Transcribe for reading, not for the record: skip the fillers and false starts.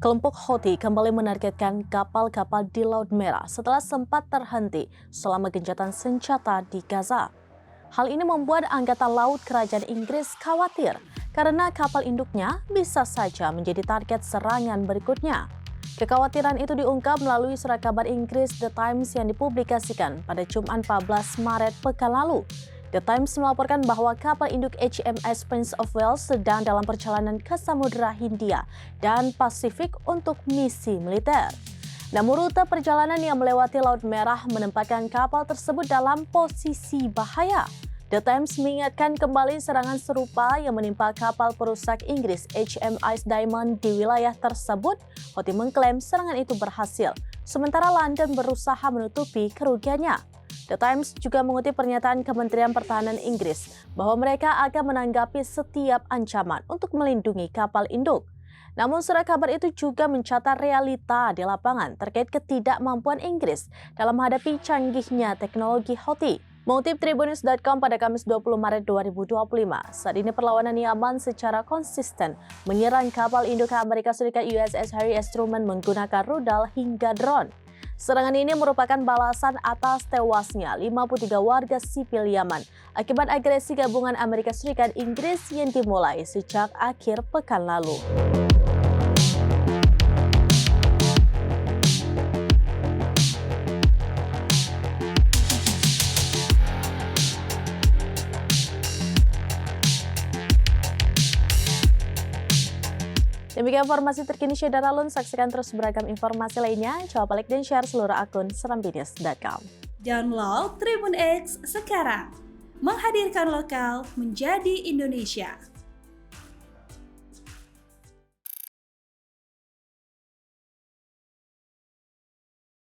Kelompok Houthi kembali menargetkan kapal-kapal di Laut Merah setelah sempat terhenti selama gencatan senjata di Gaza. Hal ini membuat Angkatan Laut Kerajaan Inggris khawatir karena kapal induknya bisa saja menjadi target serangan berikutnya. Kekhawatiran itu diungkap melalui surat kabar Inggris The Times yang dipublikasikan pada Jumat 14 Maret pekan lalu. The Times melaporkan bahwa kapal induk HMS Prince of Wales sedang dalam perjalanan ke Samudra Hindia dan Pasifik untuk misi militer. Namun rute perjalanan yang melewati Laut Merah menempatkan kapal tersebut dalam posisi bahaya. The Times mengingatkan kembali serangan serupa yang menimpa kapal perusak Inggris HMS Diamond di wilayah tersebut. Houthi mengklaim serangan itu berhasil, sementara London berusaha menutupi kerugiannya. The Times juga mengutip pernyataan Kementerian Pertahanan Inggris bahwa mereka akan menanggapi setiap ancaman untuk melindungi kapal induk. Namun surat kabar itu juga mencatat realita di lapangan terkait ketidakmampuan Inggris dalam menghadapi canggihnya teknologi Houthi. Mengutip Tribunnews.com pada Kamis 20 Maret 2025, saat ini perlawanan Yaman secara konsisten menyerang kapal induk Amerika Serikat USS Harry S. Truman menggunakan rudal hingga drone. Serangan ini merupakan balasan atas tewasnya 53 warga sipil Yaman akibat agresi gabungan Amerika Serikat Inggris yang dimulai sejak akhir pekan lalu. Demikian informasi terkini Syedara Lun, saksikan terus beragam informasi lainnya. Coba like dan share seluruh akun serambinius.com. Download Tribun X sekarang, menghadirkan lokal menjadi Indonesia.